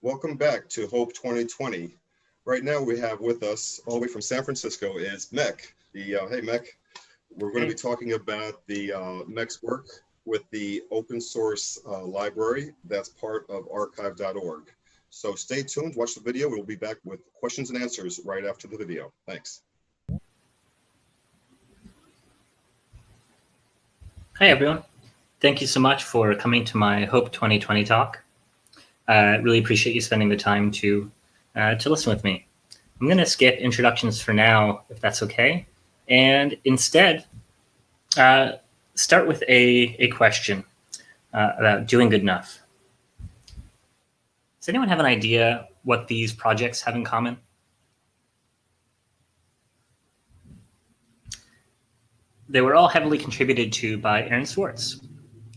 Welcome back to Hope 2020. Right now we have with us, all the way from San Francisco, is Mech. Hey Mech, we're going to be talking about the Mech's work with the open source library that's part of archive.org. So stay tuned, watch the video. We'll be back with questions and answers right after the video. Thanks. Hi everyone. Thank you so much for coming to my Hope 2020 talk. I really appreciate you spending the time to listen with me. I'm going to skip introductions for now, if that's okay, and instead start with a question about doing good enough. Does anyone have an idea what these projects have in common? They were all heavily contributed to by Aaron Swartz,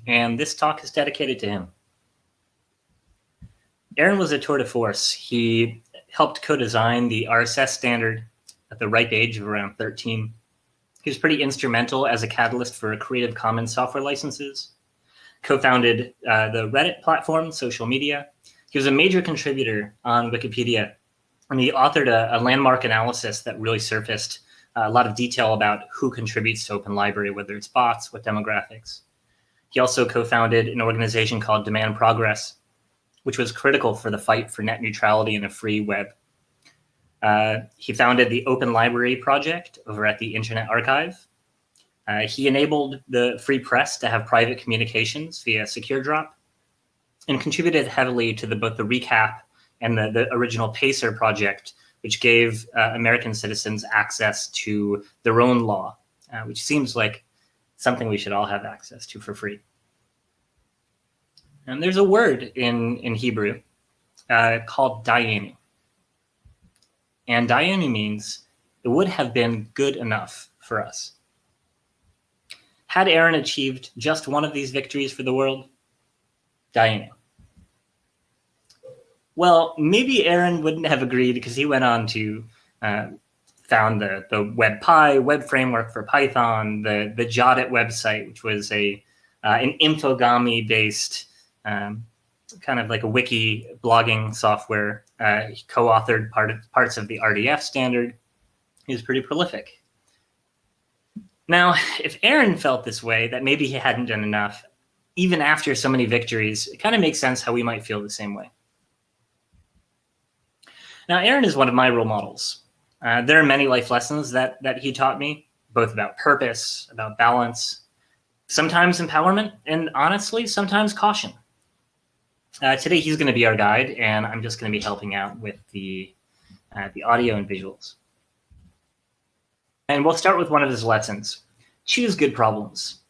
and this talk is dedicated to him. Aaron was a tour de force. He helped co-design the RSS standard at the ripe age of around 13. He was pretty instrumental as a catalyst for Creative Commons software licenses, co-founded the Reddit platform, social media. He was a major contributor on Wikipedia, and he authored a landmark analysis that really surfaced a lot of detail about who contributes to Open Library, whether it's bots, what demographics. He also co-founded an organization called Demand Progress, which was critical for the fight for net neutrality and a free web. He founded the Open Library project over at the Internet Archive. He enabled the free press to have private communications via Secure Drop, and contributed heavily to both the recap and the original Pacer project, which gave American citizens access to their own law, which seems like something we should all have access to for free. And there's a word in Hebrew called dayenu. And dayenu means it would have been good enough for us. Had Aaron achieved just one of these victories for the world? Dayenu. Well, maybe Aaron wouldn't have agreed because he went on to found the WebPy web framework for Python, the Jodit website, which was an infogami-based kind of like a wiki blogging software. He co-authored parts of the RDF standard. He was pretty prolific. Now, if Aaron felt this way, that maybe he hadn't done enough, even after so many victories, it kind of makes sense how we might feel the same way. Now, Aaron is one of my role models. There are many life lessons that he taught me, both about purpose, about balance, sometimes empowerment, and honestly, sometimes caution. Today, he's going to be our guide, and I'm just going to be helping out with the audio and visuals. And we'll start with one of his lessons. Choose good problems.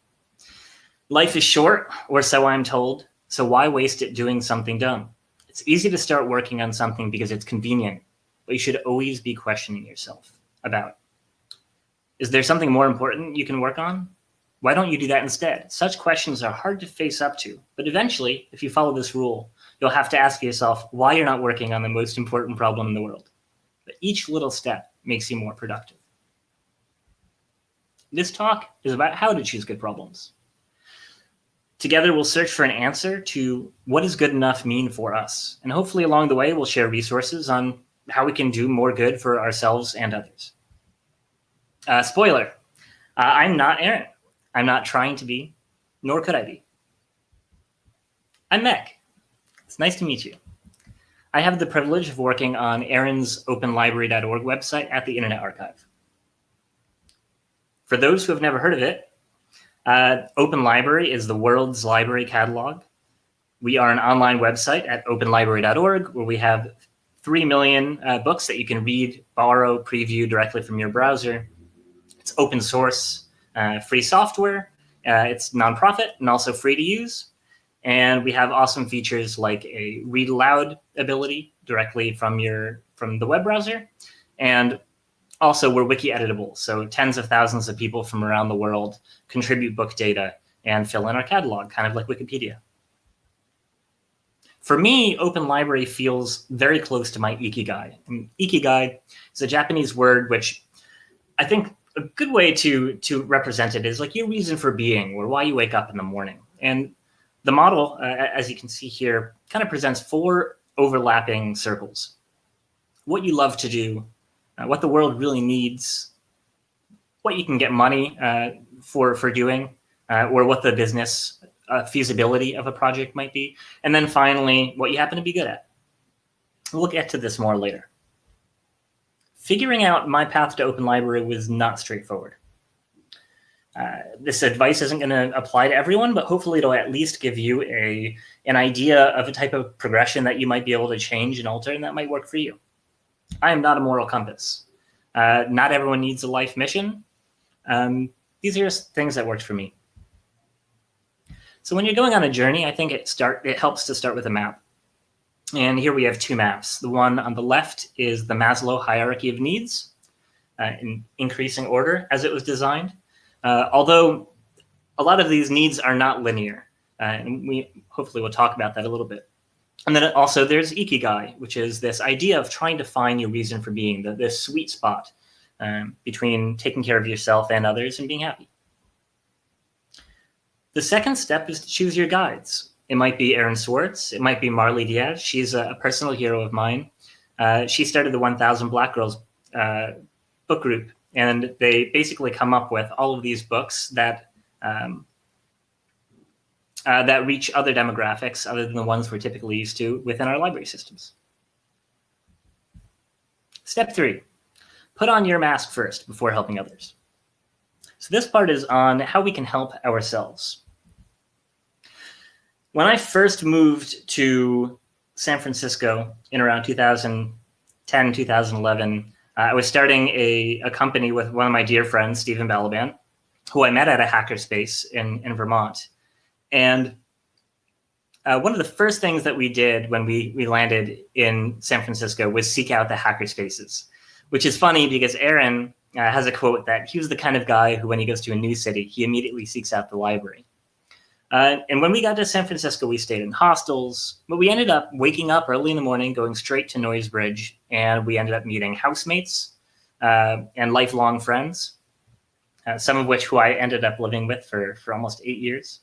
Life is short, or so I'm told, so why waste it doing something dumb? It's easy to start working on something because it's convenient, but you should always be questioning yourself about, is there something more important you can work on? Why don't you do that instead? Such questions are hard to face up to, but eventually, if you follow this rule, you'll have to ask yourself why you're not working on the most important problem in the world. But each little step makes you more productive. This talk is about how to choose good problems. Together, we'll search for an answer to what does good enough mean for us? And hopefully along the way, we'll share resources on how we can do more good for ourselves and others. Spoiler, I'm not Aaron. I'm not trying to be, nor could I be. I'm Mech. It's nice to meet you. I have the privilege of working on Aaron's openlibrary.org website at the Internet Archive. For those who have never heard of it, Open Library is the world's library catalog. We are an online website at openlibrary.org where we have 3 million books that you can read, borrow, preview directly from your browser. It's open source, free software. It's nonprofit and also free to use. And we have awesome features like a read aloud ability directly from the web browser. And also, we're wiki editable, so tens of thousands of people from around the world contribute book data and fill in our catalog, kind of like Wikipedia. For me, Open Library feels very close to my ikigai. And ikigai is a Japanese word which I think a good way to represent it is like your reason for being or why you wake up in the morning. And the model, as you can see here, kind of presents 4 overlapping circles. What you love to do, what the world really needs, what you can get money for doing, or what the business feasibility of a project might be. And then finally, what you happen to be good at. We'll get to this more later. Figuring out my path to open library was not straightforward. This advice isn't going to apply to everyone, but hopefully it'll at least give you an idea of a type of progression that you might be able to change and alter, and that might work for you. I am not a moral compass. Not everyone needs a life mission. These are just things that worked for me. So when you're going on a journey, I think it helps to start with a map. And here we have two maps. The one on the left is the Maslow hierarchy of needs in increasing order as it was designed. Although a lot of these needs are not linear. And we hopefully will talk about that a little bit. And then also there's ikigai, which is this idea of trying to find your reason for being, this sweet spot between taking care of yourself and others and being happy. The second step is to choose your guides. It might be Erin Swartz. It might be Marley Diaz. She's a personal hero of mine. She started the 1000 Black Girls book group, and they basically come up with all of these books that that reach other demographics other than the ones we're typically used to within our library systems. Step 3, put on your mask first before helping others. So this part is on how we can help ourselves. When I first moved to San Francisco in around 2010, 2011, I was starting a company with one of my dear friends, Stephen Balaban, who I met at a hackerspace in Vermont. And one of the first things that we did when we landed in San Francisco was seek out the hackerspaces, which is funny because Aaron has a quote that he was the kind of guy who, when he goes to a new city, he immediately seeks out the library. And when we got to San Francisco, we stayed in hostels, but we ended up waking up early in the morning, going straight to Noise Bridge, and we ended up meeting housemates and lifelong friends, some of which who I ended up living with for almost 8 years.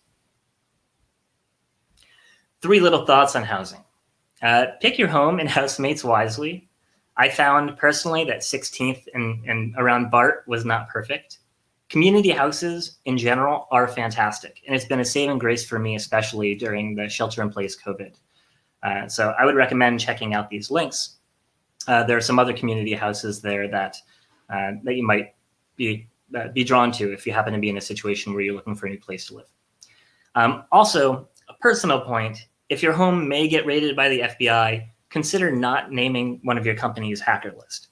3 little thoughts on housing. Pick your home and housemates wisely. I found personally that 16th and around BART was not perfect. Community houses in general are fantastic, and it's been a saving grace for me, especially during the shelter-in-place COVID. So I would recommend checking out these links. There are some other community houses there that you might be drawn to if you happen to be in a situation where you're looking for a new place to live. Also, a personal point, if your home may get raided by the FBI, consider not naming one of your company's hacker list.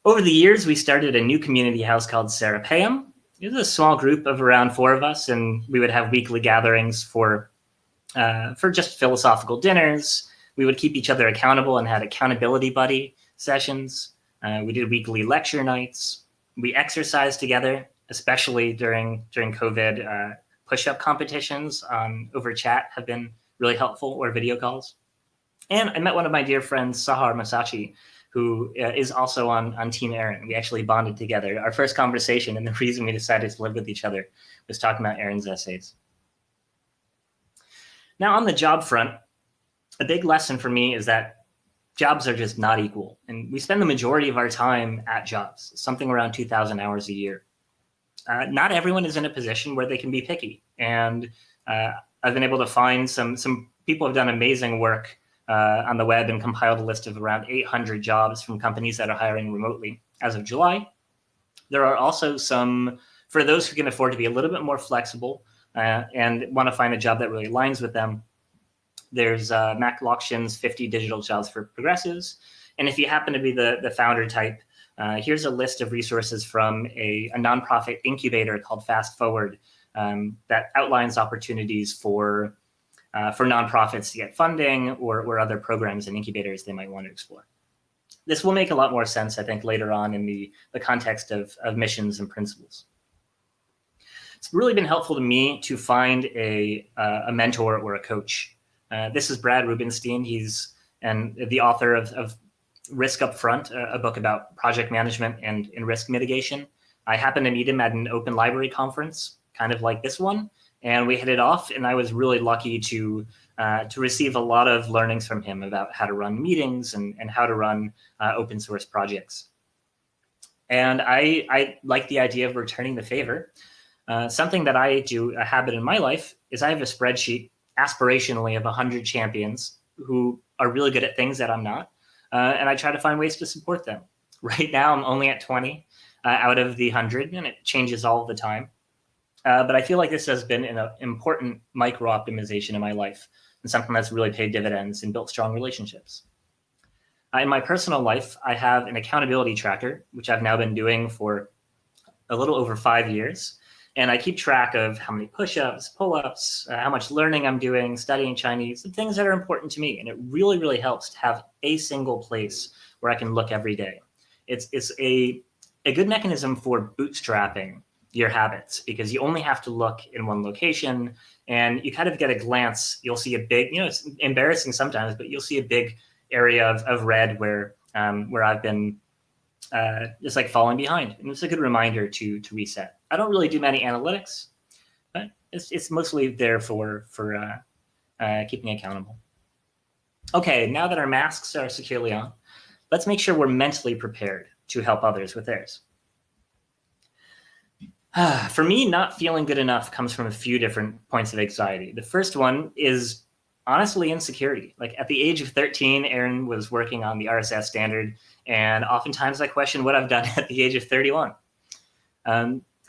Over the years, we started a new community house called Serapeum. It was a small group of around 4 of us, and we would have weekly gatherings for just philosophical dinners. We would keep each other accountable and had accountability buddy sessions. We did weekly lecture nights. We exercised together, especially during COVID. Push-up competitions over chat have been really helpful, or video calls. And I met one of my dear friends, Sahar Masachi, who is also on Team Aaron. We actually bonded together. Our first conversation and the reason we decided to live with each other was talking about Aaron's essays. Now on the job front, a big lesson for me is that jobs are just not equal. And we spend the majority of our time at jobs, something around 2,000 hours a year. Not everyone is in a position where they can be picky. And I've been able to find some people have done amazing work on the web and compiled a list of around 800 jobs from companies that are hiring remotely as of July. There are also some, for those who can afford to be a little bit more flexible and want to find a job that really aligns with them, there's Mac Lockshin's 50 digital jobs for progressives. And if you happen to be the founder type, here's a list of resources from a nonprofit incubator called Fast Forward that outlines opportunities for nonprofits to get funding or other programs and incubators they might want to explore. This will make a lot more sense, I think, later on in the context of missions and principles. It's really been helpful to me to find a mentor or a coach. This is Brad Rubenstein. He's the author of Risk Upfront, a book about project management and risk mitigation. I happened to meet him at an open library conference, kind of like this one. And we hit it off, and I was really lucky to receive a lot of learnings from him about how to run meetings and how to run open source projects. And I like the idea of returning the favor. Something that I do, a habit in my life, is I have a spreadsheet aspirationally of 100 champions who are really good at things that I'm not. And I try to find ways to support them. Right now, I'm only at 20 out of the 100, and it changes all the time. But I feel like this has been an important micro optimization in my life, and something that's really paid dividends and built strong relationships. In my personal life, I have an accountability tracker, which I've now been doing for a little over 5 years. And I keep track of how many push-ups, pull-ups, how much learning I'm doing, studying Chinese, the things that are important to me. And it really, really helps to have a single place where I can look every day. It's a good mechanism for bootstrapping your habits, because you only have to look in one location and you kind of get a glance. You'll see a big, it's embarrassing sometimes, but you'll see a big area of red where I've been just like falling behind. And it's a good reminder to reset. I don't really do many analytics, but it's mostly there for keeping accountable. Okay, now that our masks are securely on, let's make sure we're mentally prepared to help others with theirs. For me, not feeling good enough comes from a few different points of anxiety. The first one is honestly insecurity. Like at the age of 13, Aaron was working on the RSS standard, and oftentimes I question what I've done at the age of 31.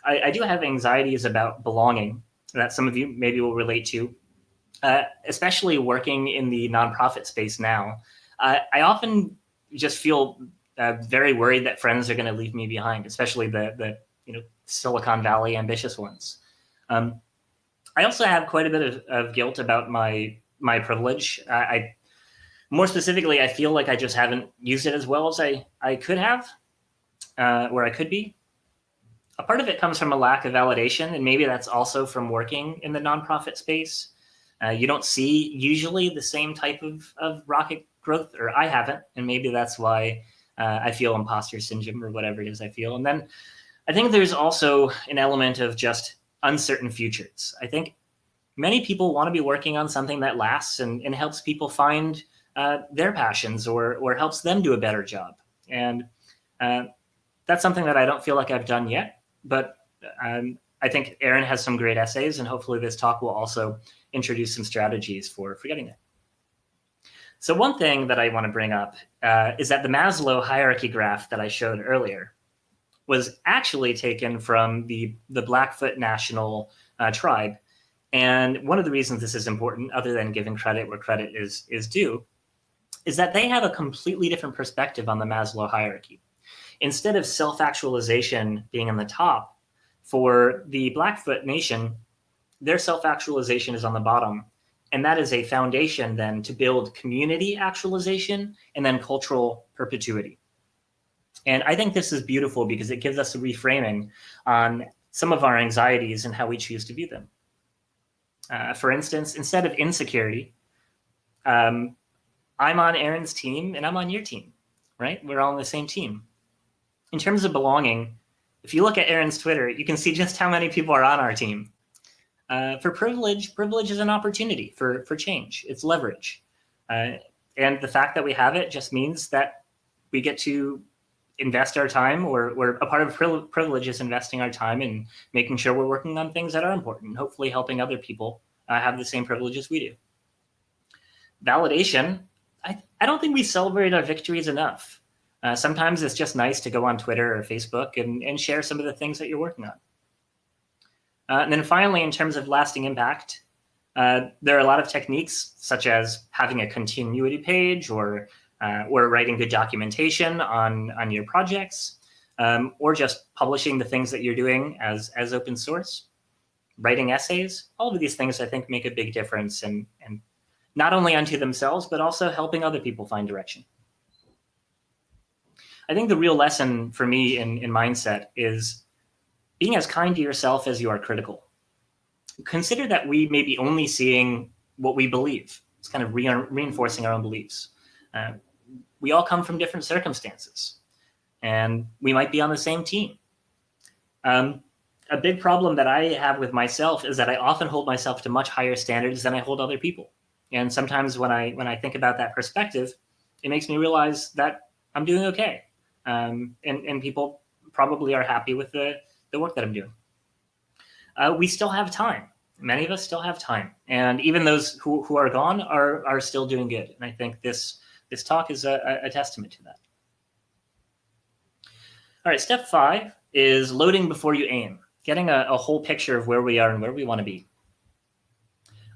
I do have anxieties about belonging that some of you maybe will relate to, especially working in the nonprofit space now. I often just feel very worried that friends are going to leave me behind, especially the Silicon Valley ambitious ones. I also have quite a bit of guilt about my privilege. More specifically, I feel like I just haven't used it as well as I could have, where I could be. A part of it comes from a lack of validation, and maybe that's also from working in the nonprofit space. You don't see usually the same type of rocket growth, or I haven't, and maybe that's why I feel imposter syndrome or whatever it is I feel. And then I think there's also an element of just uncertain futures. I think many people want to be working on something that lasts and helps people find their passions or helps them do a better job. And that's something that I don't feel like I've done yet, but I think Aaron has some great essays, and hopefully this talk will also introduce some strategies for getting there. So one thing that I want to bring up is that the Maslow hierarchy graph that I showed earlier was actually taken from the Blackfoot National tribe. And one of the reasons this is important, other than giving credit where credit is due, is that they have a completely different perspective on the Maslow hierarchy. Instead of self-actualization being in the top, for the Blackfoot Nation, their self-actualization is on the bottom. And that is a foundation then to build community actualization and then cultural perpetuity. And I think this is beautiful because it gives us a reframing on some of our anxieties and how we choose to view them. For instance, instead of insecurity, I'm on Aaron's team and I'm on your team, right? We're all on the same team. In terms of belonging, if you look at Aaron's Twitter, you can see just how many people are on our team. For privilege is an opportunity for change. It's leverage. And the fact that we have it just means that we get to invest our time, or a part of privilege is investing our time in making sure we're working on things that are important, hopefully helping other people have the same privileges we do. Validation, I don't think we celebrate our victories enough. Sometimes it's just nice to go on Twitter or Facebook and share some of the things that you're working on. And then finally, in terms of lasting impact, there are a lot of techniques such as having a continuity page or writing good documentation on your projects, or just publishing the things that you're doing as open source, writing essays. All of these things I think make a big difference, and not only unto themselves, but also helping other people find direction. I think the real lesson for me in mindset is being as kind to yourself as you are critical. Consider that we may be only seeing what we believe. It's kind of reinforcing our own beliefs. We all come from different circumstances, and we might be on the same team. a big problem that I have with myself is that I often hold myself to much higher standards than I hold other people. And sometimes when I think about that perspective, it makes me realize that I'm doing okay. And people probably are happy with the work that I'm doing. We still have time. Many of us still have time. And even those who are gone are still doing good. And I think this talk is a testament to that. All right, step 5 is loading before you aim, getting a whole picture of where we are and where we want to be.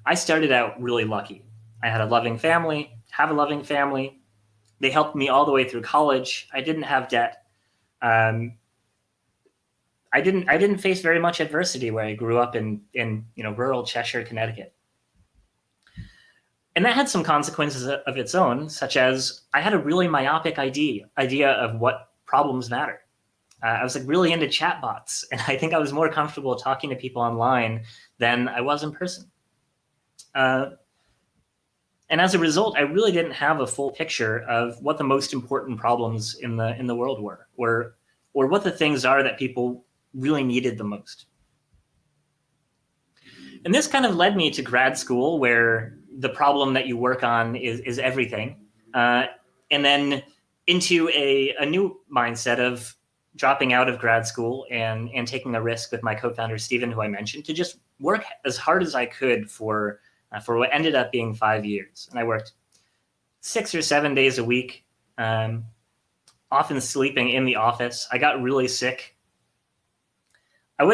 I started out really lucky. I had a loving family, have a loving family. They helped me all the way through college. I didn't have debt. I didn't face very much adversity where I grew up in rural Cheshire, Connecticut. And that had some consequences of its own, such as I had a really myopic idea of what problems matter. I was like really into chatbots, and I think I was more comfortable talking to people online than I was in person. And as a result, I really didn't have a full picture of what the most important problems in the world were, or what the things are that people really needed the most. And this kind of led me to grad school, where the problem that you work on is everything, and then into a new mindset of dropping out of grad school and taking a risk with my co-founder, Stephen, who I mentioned, to just work as hard as I could for what ended up being 5 years. And I worked 6 or 7 days a week, often sleeping in the office. I got really sick. I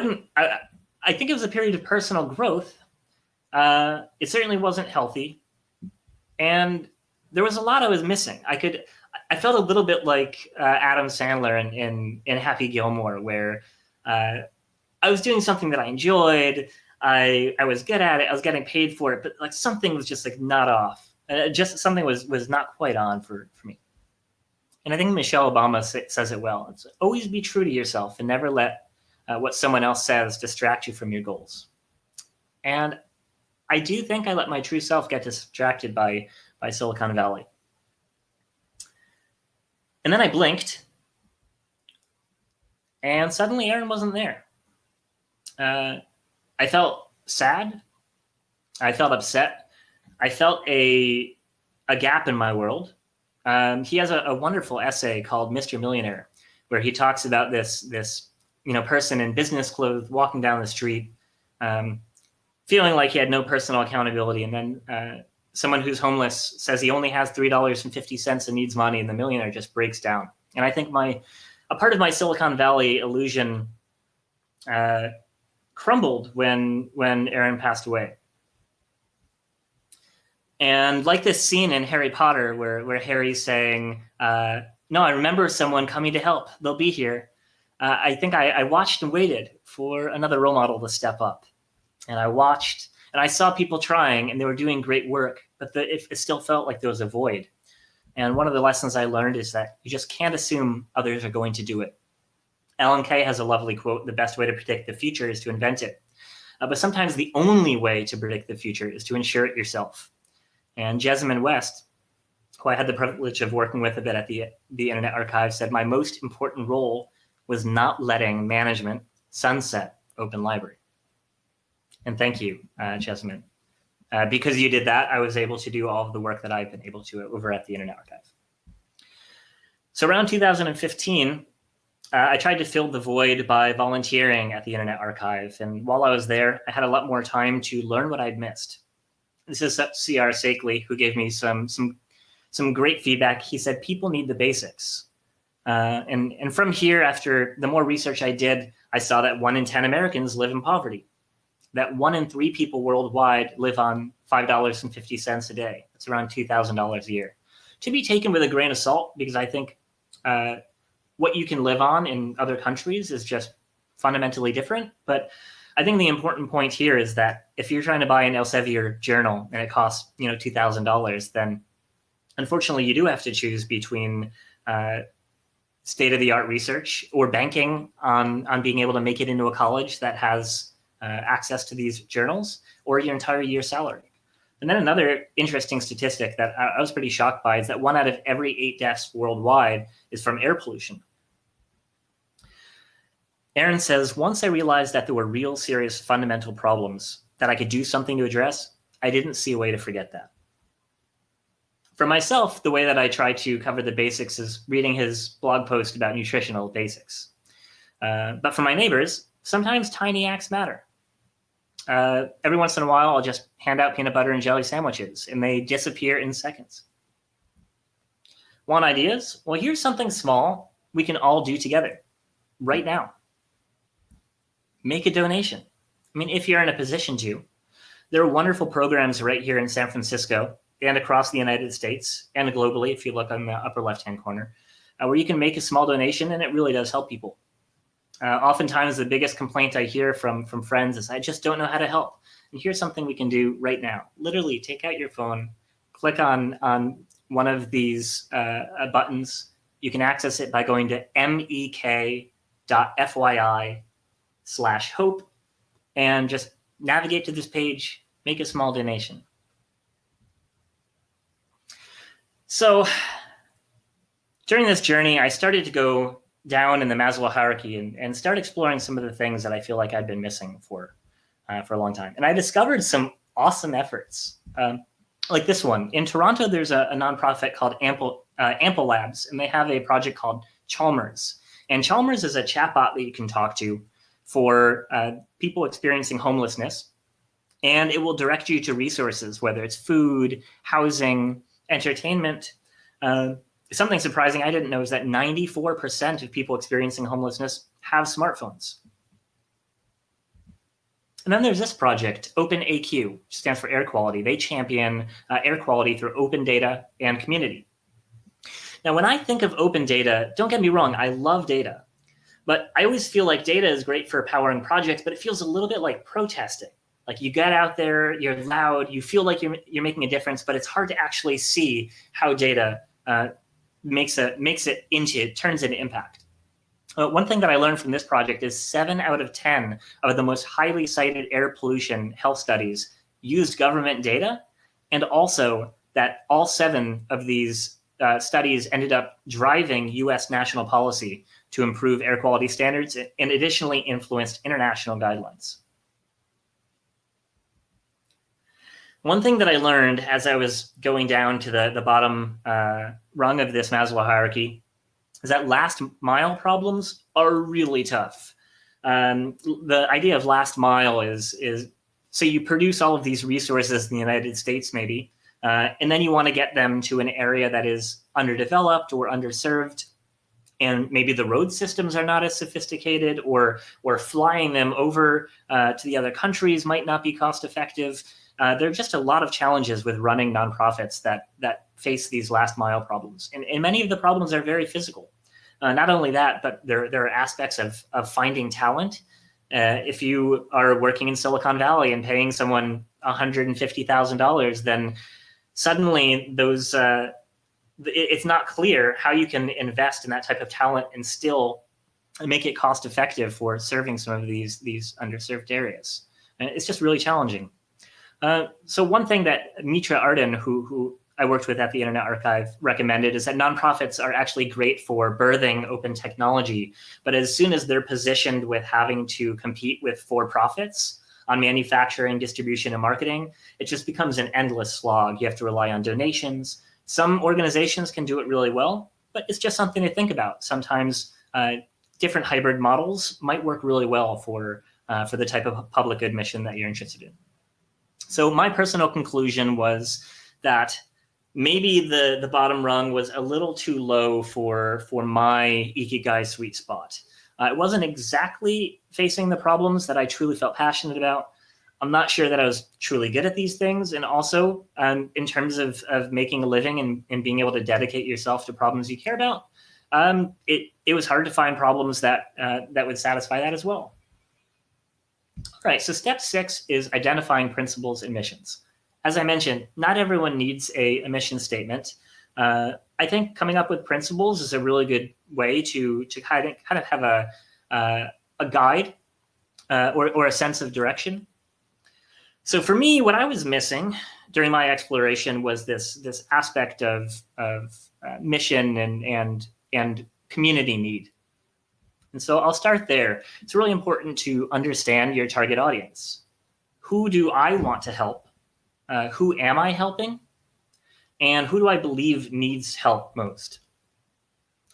think it was a period of personal growth. It certainly wasn't healthy. And there was a lot I was missing. I felt a little bit like Adam Sandler in Happy Gilmore, where I was doing something that I enjoyed. I was good at it. I was getting paid for it, but like something was just like not off. Just something was not quite on for me. And I think Michelle Obama says it well. It's always be true to yourself and never let what someone else says distract you from your goals. And I do think I let my true self get distracted by Silicon Valley. And then I blinked, and suddenly Aaron wasn't there. I felt sad. I felt upset. I felt a gap in my world. He has a wonderful essay called Mr. Millionaire, where he talks about this person in business clothes walking down the street, feeling like he had no personal accountability, and then someone who's homeless says he only has $3.50 and needs money, and the millionaire just breaks down. And I think a part of my Silicon Valley illusion crumbled when Aaron passed away. And like this scene in Harry Potter where Harry's saying, no, I remember someone coming to help. They'll be here. I think I watched and waited for another role model to step up. And I watched, and I saw people trying, and they were doing great work, but it still felt like there was a void. And one of the lessons I learned is that you just can't assume others are going to do it. Alan Kay has a lovely quote: the best way to predict the future is to invent it. But sometimes the only way to predict the future is to ensure it yourself. And Jessamine West, who I had the privilege of working with a bit at the Internet Archive, said, my most important role was not letting management sunset Open Library. And thank you, Jessamine. Because you did that, I was able to do all of the work that I've been able to over at the Internet Archive. So around 2015, I tried to fill the void by volunteering at the Internet Archive. And while I was there, I had a lot more time to learn what I'd missed. This is C.R. Sakely, who gave me some great feedback. He said, people need the basics. And from here, after the more research I did, I saw that 1 in 10 Americans live in poverty, that 1 in 3 people worldwide live on $5.50 a day. That's around $2,000 a year. To be taken with a grain of salt, because I think what you can live on in other countries is just fundamentally different. But I think the important point here is that if you're trying to buy an Elsevier journal and it costs $2,000, then unfortunately you do have to choose between state-of-the-art research or banking on being able to make it into a college that has access to these journals, or your entire year's salary. And then another interesting statistic that I was pretty shocked by is that 1 out of every 8 deaths worldwide is from air pollution. Aaron says, once I realized that there were real serious fundamental problems that I could do something to address, I didn't see a way to forget that. For myself, the way that I try to cover the basics is reading his blog post about nutritional basics. But for my neighbors, sometimes tiny acts matter. Every once in a while, I'll just hand out peanut butter and jelly sandwiches, and they disappear in seconds. Want ideas? Well, here's something small we can all do together right now. Make a donation. I mean, if you're in a position to. There are wonderful programs right here in San Francisco and across the United States and globally, if you look on the upper left-hand corner, where you can make a small donation, and it really does help people. Oftentimes, the biggest complaint I hear from friends is, I just don't know how to help. And here's something we can do right now. Literally, take out your phone, click on one of these buttons. You can access it by going to mek.fyi/hope and just navigate to this page, make a small donation. So during this journey, I started to go down in the Maslow hierarchy and start exploring some of the things that I feel like I'd been missing for a long time. And I discovered some awesome efforts, like this one. In Toronto, there's a nonprofit called Ample Labs, and they have a project called Chalmers. And Chalmers is a chatbot that you can talk to for people experiencing homelessness, and it will direct you to resources, whether it's food, housing, entertainment. Something surprising I didn't know is that 94% of people experiencing homelessness have smartphones. And then there's this project, OpenAQ, which stands for air quality. They champion air quality through open data and community. Now, when I think of open data, don't get me wrong, I love data. But I always feel like data is great for powering projects, but it feels a little bit like protesting. Like you get out there, you're loud, you feel like you're making a difference, but it's hard to actually see how data turns it into impact. One thing that I learned from this project is 7 out of 10 of the most highly cited air pollution health studies used government data, and also that all 7 of these studies ended up driving US national policy to improve air quality standards and additionally influenced international guidelines. One thing that I learned as I was going down to the bottom rung of this Maslow hierarchy is that last mile problems are really tough. The idea of last mile is so you produce all of these resources in the United States maybe, and then you want to get them to an area that is underdeveloped or underserved, and maybe the road systems are not as sophisticated, or flying them over to the other countries might not be cost effective. There are just a lot of challenges with running nonprofits that face these last mile problems. And many of the problems are very physical. Not only that, but there are aspects of finding talent. If you are working in Silicon Valley and paying someone $150,000, then suddenly it's not clear how you can invest in that type of talent and still make it cost effective for serving some of these underserved areas. And it's just really challenging. So one thing that Mitra Arden, who I worked with at the Internet Archive, recommended is that nonprofits are actually great for birthing open technology. But as soon as they're positioned with having to compete with for-profits on manufacturing, distribution, and marketing, it just becomes an endless slog. You have to rely on donations. Some organizations can do it really well, but it's just something to think about. Sometimes different hybrid models might work really well for the type of public good mission that you're interested in. So my personal conclusion was that maybe the bottom rung was a little too low for my Ikigai sweet spot. It wasn't exactly facing the problems that I truly felt passionate about. I'm not sure that I was truly good at these things. And also in terms of making a living and being able to dedicate yourself to problems you care about, it was hard to find problems that would satisfy that as well. All right, so step 6 is identifying principles and missions. As I mentioned, not everyone needs a mission statement. I think coming up with principles is a really good way to kind of have a guide or a sense of direction. So for me, what I was missing during my exploration was this aspect of mission and community need. And so I'll start there. It's really important to understand your target audience. Who do I want to help? Who am I helping? And who do I believe needs help most?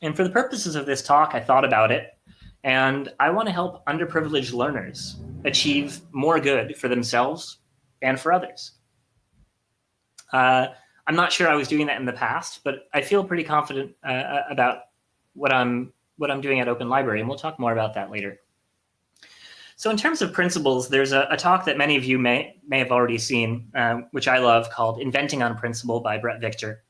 And for the purposes of this talk, I thought about it, and I want to help underprivileged learners achieve more good for themselves and for others. I'm not sure I was doing that in the past, but I feel pretty confident about what I'm doing at Open Library, and we'll talk more about that later. So in terms of principles, there's a talk that many of you may have already seen, which I love, called Inventing on Principle by Brett Victor.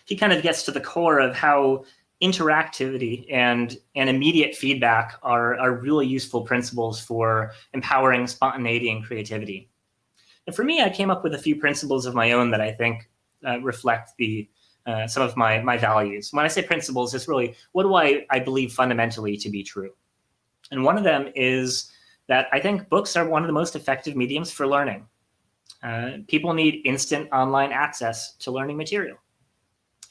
He kind of gets to the core of how interactivity and immediate feedback are really useful principles for empowering spontaneity and creativity. And for me, I came up with a few principles of my own that I think reflect some of my values. When I say principles, it's really, what do I believe fundamentally to be true? And one of them is that I think books are one of the most effective mediums for learning. People need instant online access to learning material.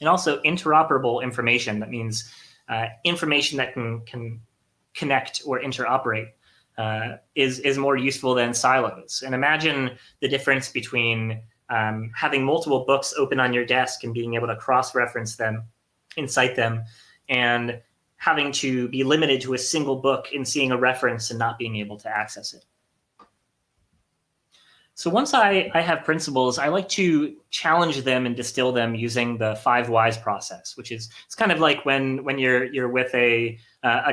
And also interoperable information. That means information that can connect or interoperate is more useful than silos. And imagine the difference between having multiple books open on your desk and being able to cross-reference them, incite them, and having to be limited to a single book and seeing a reference and not being able to access it. So once I have principles, I like to challenge them and distill them using the 5 whys process, which is, it's kind of like when you're with a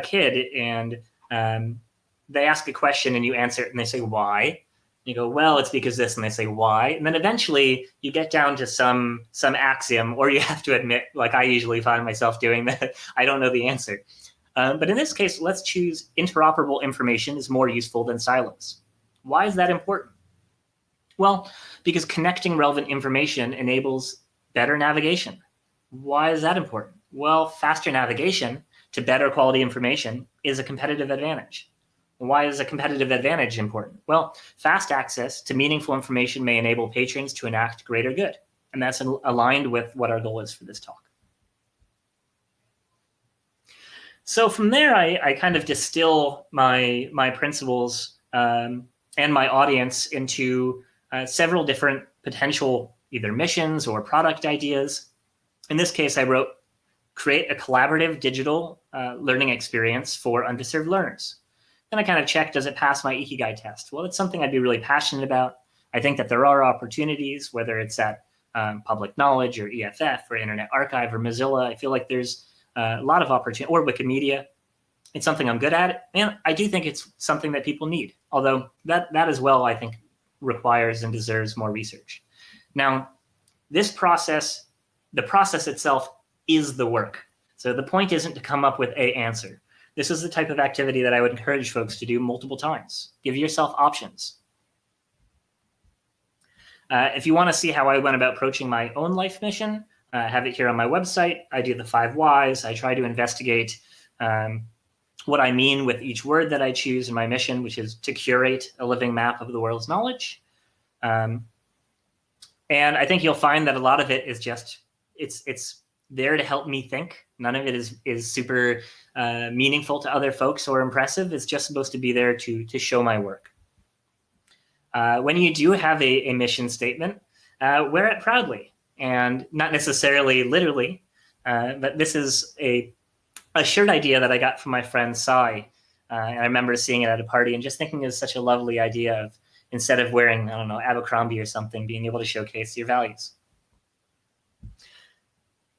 kid and they ask a question and you answer it and they say, why? You go, well, it's because this, and they say, why? And then eventually you get down to some axiom, or you have to admit, like I usually find myself doing, that I don't know the answer. But in this case, let's choose interoperable information is more useful than silos. Why is that important? Well, because connecting relevant information enables better navigation. Why is that important? Well, faster navigation to better quality information is a competitive advantage. Why is a competitive advantage important? Well, fast access to meaningful information may enable patrons to enact greater good. And that's aligned with what our goal is for this talk. So from there, I kind of distill my principles and my audience into several different potential either missions or product ideas. In this case, I wrote, create a collaborative digital learning experience for underserved learners. Then I kind of checked, does it pass my Ikigai test? Well, it's something I'd be really passionate about. I think that there are opportunities, whether it's at Public Knowledge or EFF or Internet Archive or Mozilla. I feel like there's a lot of opportunity, or Wikimedia. It's something I'm good at, and I do think it's something that people need, although that as well, I think, requires and deserves more research. Now, this process, the process itself is the work. So the point isn't to come up with an answer. This is the type of activity that I would encourage folks to do multiple times. Give yourself options. If you want to see how I went about approaching my own life mission, I have it here on my website. I do the 5 whys. I try to investigate what I mean with each word that I choose in my mission, which is to curate a living map of the world's knowledge. And I think you'll find that a lot of it is just, it's there to help me think. None of it is super meaningful to other folks or impressive. It's just supposed to be there to show my work. When you do have a mission statement, wear it proudly, and not necessarily literally, but this is a shirt idea that I got from my friend Sai. And I remember seeing it at a party and just thinking it was such a lovely idea of, instead of wearing, I don't know, Abercrombie or something, being able to showcase your values.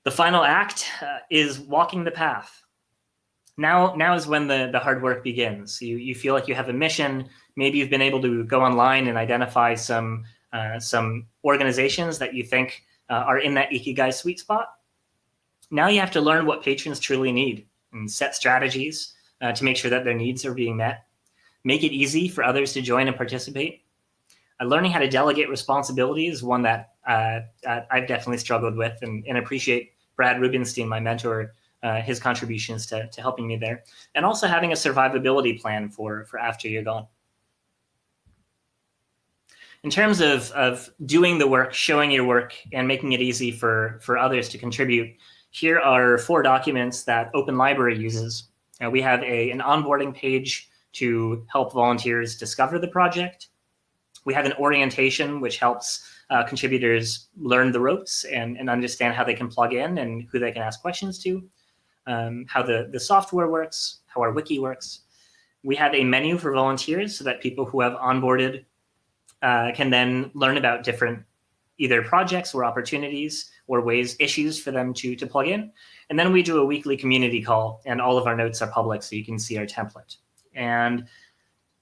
The final act is walking the path. Now is when the hard work begins. You feel like you have a mission. Maybe you've been able to go online and identify some organizations that you think are in that Ikigai sweet spot. Now you have to learn what patrons truly need and set strategies to make sure that their needs are being met. Make it easy for others to join and participate. Learning how to delegate responsibility is one that I've definitely struggled with, and appreciate Brad Rubenstein, my mentor, his contributions to helping me there. And also having a survivability plan for after you're gone. In terms of doing the work, showing your work, and making it easy for others to contribute, here are 4 documents that Open Library uses. We have an onboarding page to help volunteers discover the project. We have an orientation, which helps contributors learn the ropes and understand how they can plug in and who they can ask questions to, how the software works, how our wiki works. We have a menu for volunteers so that people who have onboarded can then learn about different either projects or opportunities or issues for them to plug in. And then we do a weekly community call, and all of our notes are public, so you can see our template. And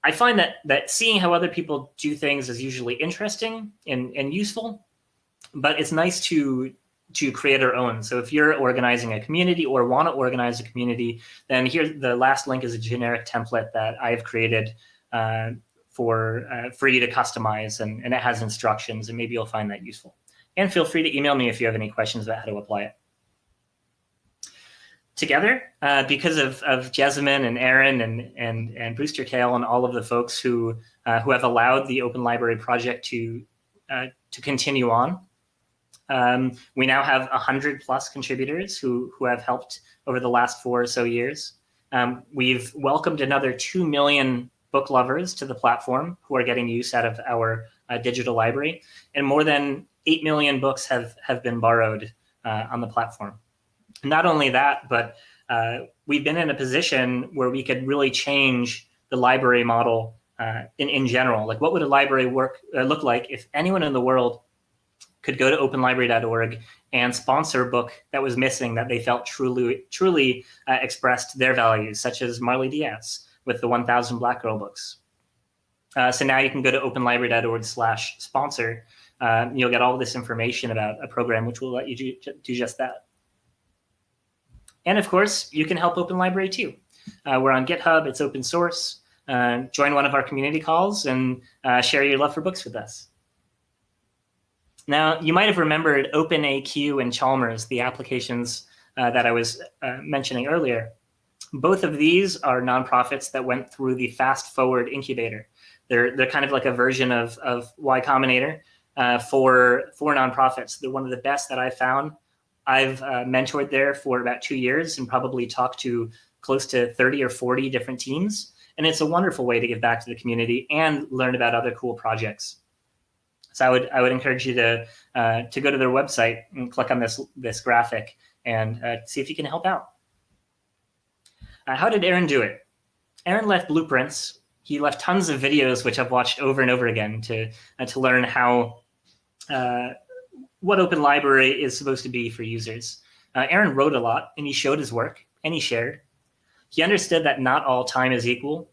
I find that seeing how other people do things is usually interesting and useful, but it's nice to create our own. So if you're organizing a community or want to organize a community, then here the last link is a generic template that I've created for you to customize, and it has instructions, and maybe you'll find that useful. And feel free to email me if you have any questions about how to apply it. Together, because of Jessamine and Aaron and Brewster Kale and all of the folks who have allowed the Open Library project to continue on, we now have 100+ contributors who have helped over the last 4 or so years. We've welcomed another 2 million book lovers to the platform who are getting use out of our digital library, and more than 8 million books have been borrowed on the platform. Not only that, but we've been in a position where we could really change the library model in general. Like, what would a library look like if anyone in the world could go to openlibrary.org and sponsor a book that was missing, that they felt truly expressed their values, such as Marley Diaz with the 1000 Black Girl books. So now you can go to openlibrary.org/sponsor. You'll get all this information about a program which will let you do just that. And of course, you can help Open Library too. We're on GitHub, it's open source. Join one of our community calls and share your love for books with us. Now, you might have remembered OpenAQ and Chalmers, the applications that I was mentioning earlier. Both of these are nonprofits that went through the Fast Forward incubator. They're kind of like a version of Y Combinator for nonprofits. They're one of the best that I've found. I've mentored there for about 2 years and probably talked to close to 30 or 40 different teams. And it's a wonderful way to give back to the community and learn about other cool projects. So I would encourage you to go to their website and click on this graphic and see if you can help out. How did Aaron do it? Aaron left blueprints. He left tons of videos, which I've watched over and over again to learn how what Open Library is supposed to be for users. Aaron wrote a lot, and he showed his work, and he shared. He understood that not all time is equal.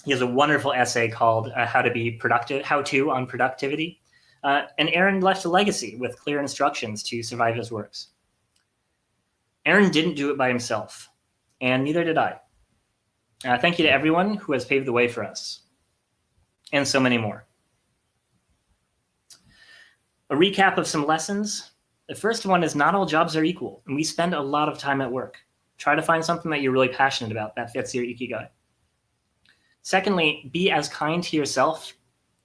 He has a wonderful essay called How to on Productivity. And Aaron left a legacy with clear instructions to survive his works. Aaron didn't do it by himself, and neither did I. Thank you to everyone who has paved the way for us, and so many more. A recap of some lessons. The first one is not all jobs are equal, and we spend a lot of time at work. Try to find something that you're really passionate about that fits your ikigai. Secondly, be as kind to yourself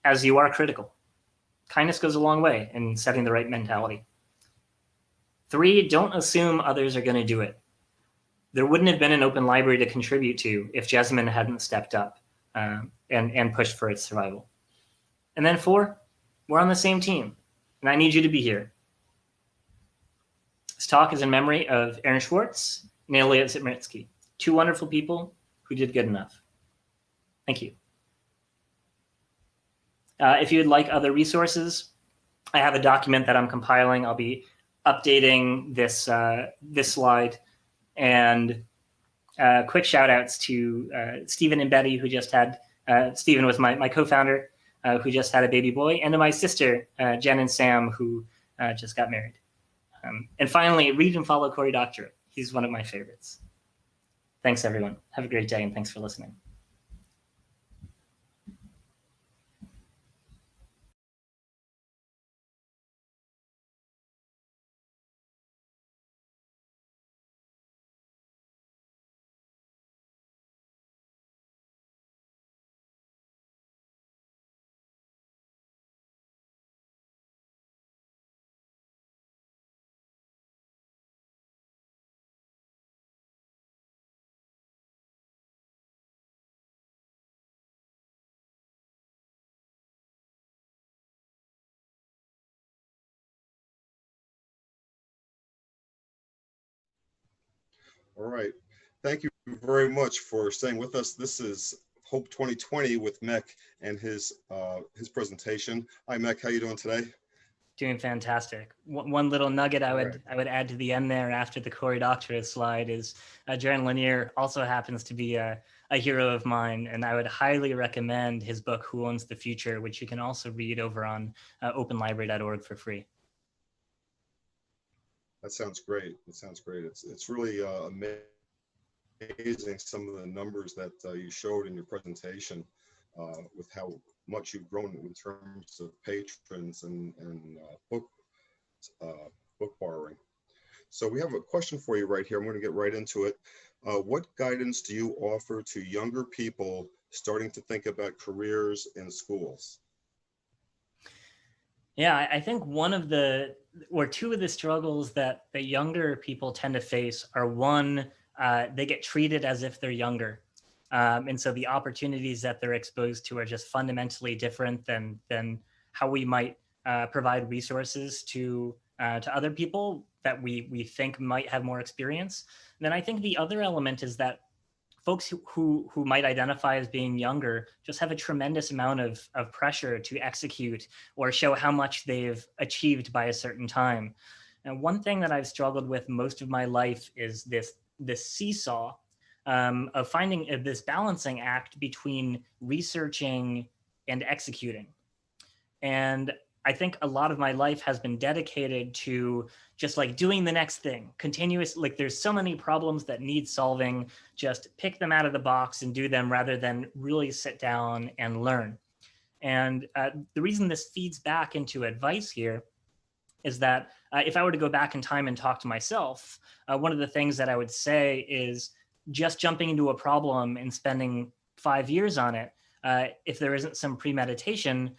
as you are critical. Kindness goes a long way in setting the right mentality. 3, don't assume others are going to do it. There wouldn't have been an Open Library to contribute to if Jessamine hadn't stepped up and pushed for its survival. And then 4, we're on the same team, and I need you to be here. This talk is in memory of Aaron Schwartz and Elliot Zimritsky, 2 wonderful people who did good enough. Thank you. If you would like other resources, I have a document that I'm compiling. I'll be updating this slide. And quick shout outs to Stephen and Betty, who just had, Stephen was my co-founder, who just had a baby boy, and to my sister, Jen and Sam, who just got married. And finally, read and follow Cory Doctorow. He's one of my favorites. Thanks, everyone. Have a great day, and thanks for listening. All right. Thank you very much for staying with us. This is Hope 2020 with Mech and his presentation. Hi, Mech. How you doing today? Doing fantastic. One little nugget All right. I would add to the end there after the Cory Doctorow slide is Jaron Lanier also happens to be a hero of mine, and I would highly recommend his book Who Owns the Future, which you can also read over on openlibrary.org for free. That sounds great. It sounds great. It's really amazing some of the numbers that you showed in your presentation with how much you've grown in terms of patrons and uh, book borrowing. So we have a question for you right here. I'm going to get right into it. What guidance do you offer to younger people starting to think about careers in schools? Yeah, I think two of the struggles that the younger people tend to face are one, they get treated as if they're younger. And so the opportunities that they're exposed to are just fundamentally different than how we might provide resources to other people that we think might have more experience. And then I think the other element is that folks who might identify as being younger just have a tremendous amount of pressure to execute or show how much they've achieved by a certain time. And one thing that I've struggled with most of my life is this seesaw of finding this balancing act between researching and executing. And I think a lot of my life has been dedicated to just like doing the next thing, continuous, like there's so many problems that need solving, just pick them out of the box and do them rather than really sit down and learn. And the reason this feeds back into advice here is that if I were to go back in time and talk to myself, one of the things that I would say is just jumping into a problem and spending 5 years on it, if there isn't some premeditation,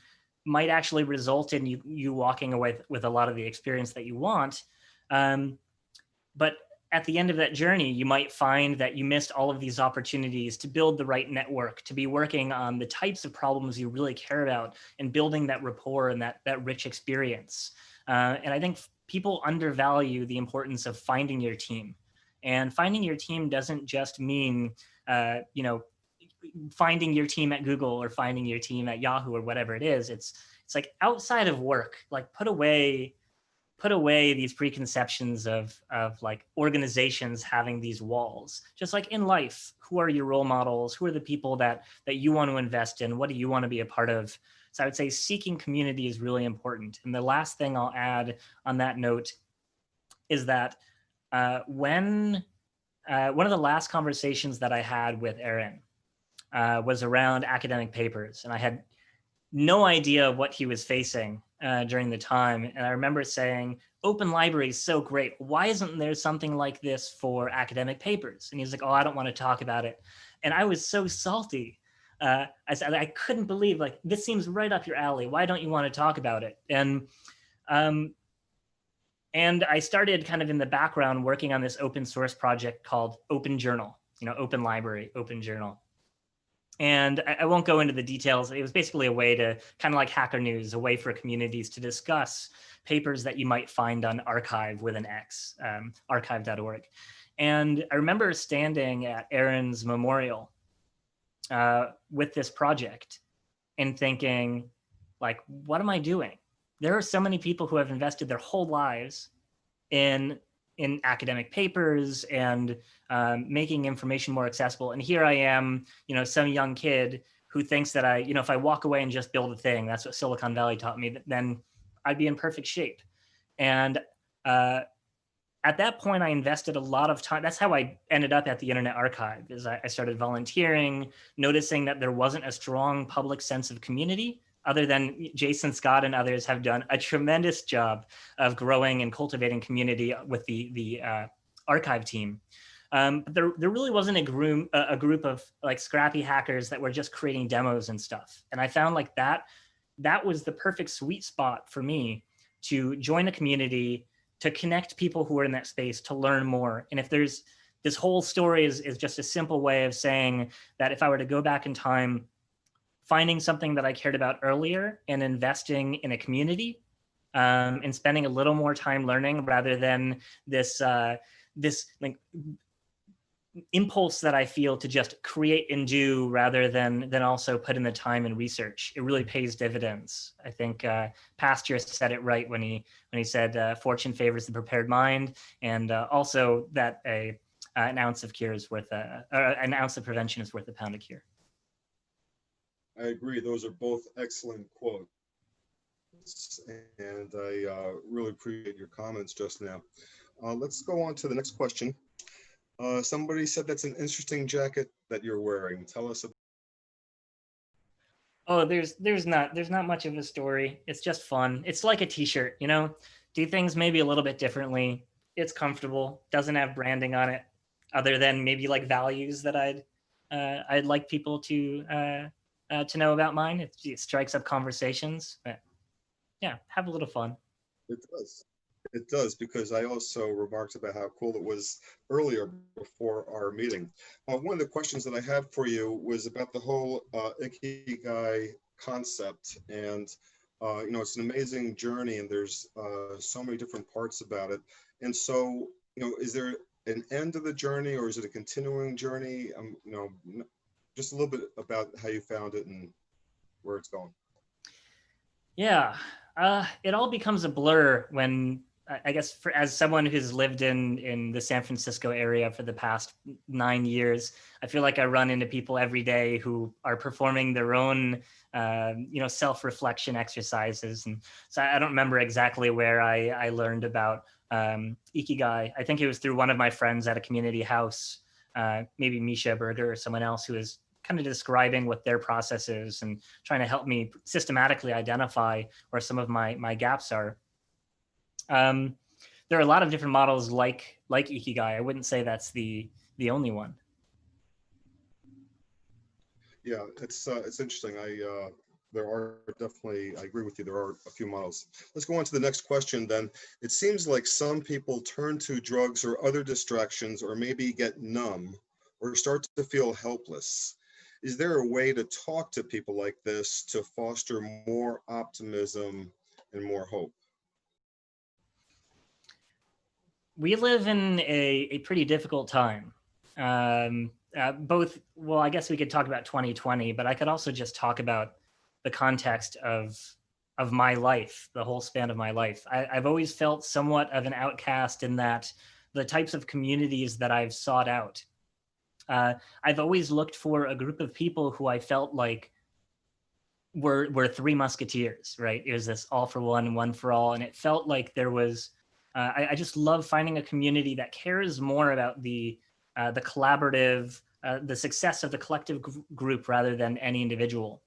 might actually result in you walking away with a lot of the experience that you want. But at the end of that journey, you might find that you missed all of these opportunities to build the right network, to be working on the types of problems you really care about and building that rapport and that rich experience. And I think people undervalue the importance of finding your team. And finding your team doesn't just mean, finding your team at Google or finding your team at Yahoo or whatever it is. It's like outside of work, like put away these preconceptions of like organizations having these walls. Just like in life, who are your role models? Who are the people that you want to invest in? What do you want to be a part of? So I would say seeking community is really important. And the last thing I'll add on that note is that when one of the last conversations that I had with Aaron was around academic papers, and I had no idea what he was facing during the time. And I remember saying, open library is so great. Why isn't there something like this for academic papers? And he's like, oh, I don't want to talk about it. And I was so salty. I said, I couldn't believe, like, this seems right up your alley. Why don't you want to talk about it? And I started kind of in the background working on this open source project called Open Journal, open library, open journal. And I won't go into the details. It was basically a way to kind of like Hacker News, a way for communities to discuss papers that you might find on archive with an X, archive.org. And I remember standing at Aaron's memorial with this project and thinking, like, what am I doing? There are so many people who have invested their whole lives in academic papers and making information more accessible. And here I am, some young kid who thinks that if I walk away and just build a thing, that's what Silicon Valley taught me, then I'd be in perfect shape. And at that point, I invested a lot of time. That's how I ended up at the Internet Archive, is I started volunteering, noticing that there wasn't a strong public sense of community, other than Jason Scott and others have done a tremendous job of growing and cultivating community with the archive team. But there really wasn't a group of like scrappy hackers that were just creating demos and stuff. And I found like that was the perfect sweet spot for me to join a community, to connect people who are in that space, to learn more. And if there's this whole story is just a simple way of saying that if I were to go back in time, finding something that I cared about earlier and investing in a community and spending a little more time learning rather than this like impulse that I feel to just create and do rather than also put in the time and research. It really pays dividends. I think Pasteur said it right when he said fortune favors the prepared mind, and also that an ounce of cure is worth an ounce of prevention is worth a pound of cure. I agree. Those are both excellent quotes, and I really appreciate your comments just now. Let's go on to the next question. Somebody said that's an interesting jacket that you're wearing. Tell us about. Oh, there's not much of a story. It's just fun. It's like a t-shirt, you know? Do things maybe a little bit differently. It's comfortable, doesn't have branding on it, other than maybe like values that I'd like people to know about mine. It strikes up conversations, but yeah, have a little fun. It does. It does, because I also remarked about how cool it was earlier before our meeting. One of the questions that I had for you was about the whole Ikigai concept, and it's an amazing journey, and there's so many different parts about it. And so, is there an end to the journey, or is it a continuing journey? Just a little bit about how you found it and where it's going. Yeah, it all becomes a blur when I guess as someone who's lived in the San Francisco area for the past 9 years, I feel like I run into people every day who are performing their own, self-reflection exercises. And so I don't remember exactly where I learned about Ikigai. I think it was through one of my friends at a community house, maybe Misha Berger or someone else, who was kind of describing what their process is and trying to help me systematically identify where some of my gaps are. There are a lot of different models like Ikigai. I wouldn't say that's the only one. Yeah, it's interesting. There are definitely, I agree with you, there are a few models. Let's go on to the next question then. It seems like some people turn to drugs or other distractions, or maybe get numb or start to feel helpless. Is there a way to talk to people like this to foster more optimism and more hope? We live in a pretty difficult time. Well, I guess we could talk about 2020, but I could also just talk about the context of my life, the whole span of my life. I've always felt somewhat of an outcast in that the types of communities that I've sought out, I've always looked for a group of people who I felt like were three musketeers, right? It was this all for one, one for all. And it felt like there was, I just love finding a community that cares more about the collaborative, the success of the collective group rather than any individual.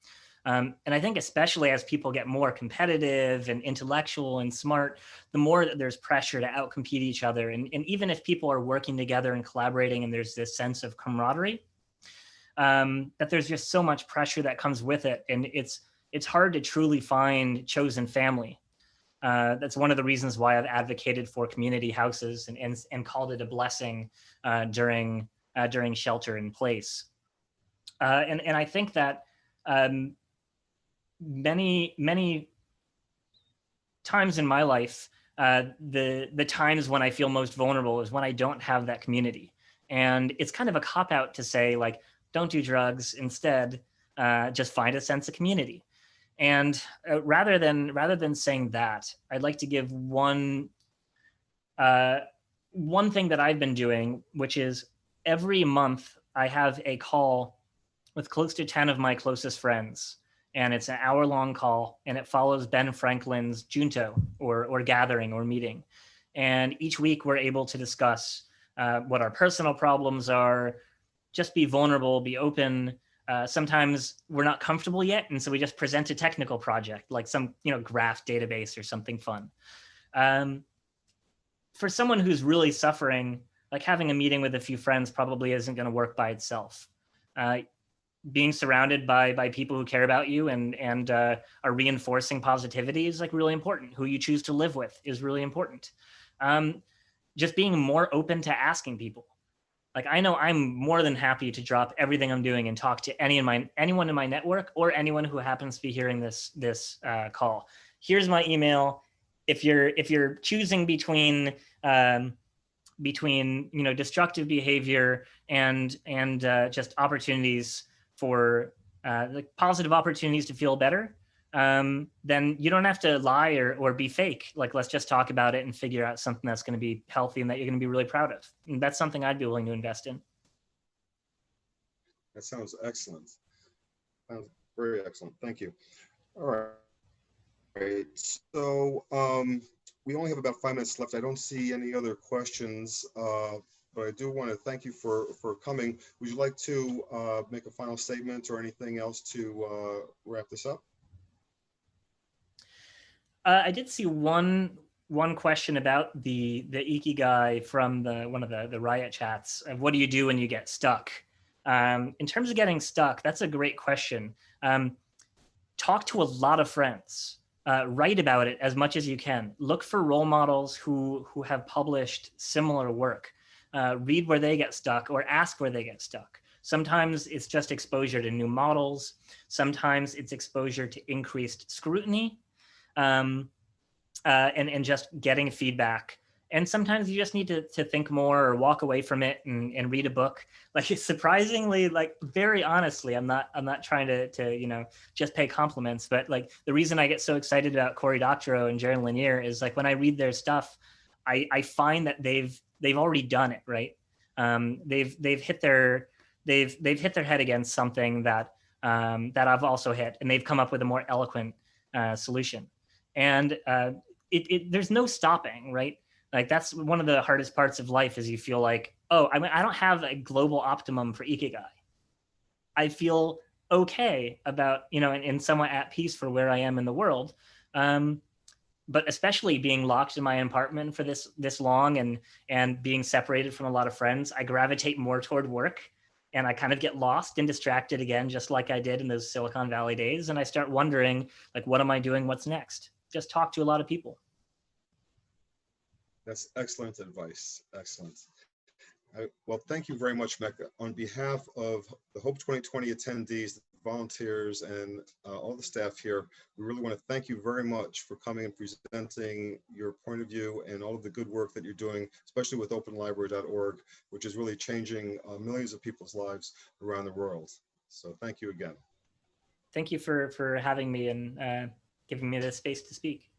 And I think especially as people get more competitive and intellectual and smart, the more that there's pressure to outcompete each other. And even if people are working together and collaborating and there's this sense of camaraderie, that there's just so much pressure that comes with it. And it's hard to truly find chosen family. That's one of the reasons why I've advocated for community houses and called it a blessing during shelter in place. And I think that many times in my life, the times when I feel most vulnerable is when I don't have that community. And it's kind of a cop-out to say, like, don't do drugs. Instead, just find a sense of community. And rather than saying that, I'd like to give one thing that I've been doing, which is every month I have a call with close to 10 of my closest friends. And it's an hour-long call, and it follows Ben Franklin's Junto or gathering or meeting. And each week we're able to discuss what our personal problems are, just be vulnerable, be open. Sometimes we're not comfortable yet, and so we just present a technical project, like some graph database or something fun. For someone who's really suffering, like having a meeting with a few friends probably isn't going to work by itself. Being surrounded by people who care about you and are reinforcing positivity is like really important. Who you choose to live with is really important. Just being more open to asking people. Like, I know I'm more than happy to drop everything I'm doing and talk to anyone in my network or anyone who happens to be hearing this call. Here's my email. If you're choosing between between destructive behavior and just opportunities for like positive opportunities to feel better, then you don't have to lie or be fake. Like, let's just talk about it and figure out something that's going to be healthy and that you're going to be really proud of. And that's something I'd be willing to invest in. That sounds excellent. Sounds very excellent. Thank you. All right. So we only have about 5 minutes left. I don't see any other questions, but I do want to thank you for coming. Would you like to make a final statement or anything else to wrap this up? I did see one question about the ikigai from one of the Riot chats. Of what do you do when you get stuck? In terms of getting stuck, that's a great question. Talk to a lot of friends. Write about it as much as you can. Look for role models who have published similar work. Read where they get stuck or ask where they get stuck. Sometimes it's just exposure to new models. Sometimes it's exposure to increased scrutiny, and just getting feedback. And sometimes you just need to think more or walk away from it and read a book. Like, surprisingly, like, very honestly, I'm not trying to just pay compliments, but like, the reason I get so excited about Cory Doctorow and Jaron Lanier is, like, when I read their stuff, I find that they've already done it, right? They've hit their head against something that I've also hit, and they've come up with a more eloquent solution. And there's no stopping, right? Like, that's one of the hardest parts of life, is you feel like, oh, I don't have a global optimum for ikigai. I feel okay about, and somewhat at peace for where I am in the world. But especially being locked in my apartment for this long and being separated from a lot of friends, I gravitate more toward work, and I kind of get lost and distracted again, just like I did in those Silicon Valley days. And I start wondering, like, what am I doing? What's next? Just talk to a lot of people. That's excellent advice. Excellent. Well, thank you very much, Mecca. On behalf of the Hope 2020 attendees, the volunteers, and all the staff here, we really want to thank you very much for coming and presenting your point of view and all of the good work that you're doing, especially with openlibrary.org, which is really changing millions of people's lives around the world. So thank you again. Thank you for having me and giving me this space to speak.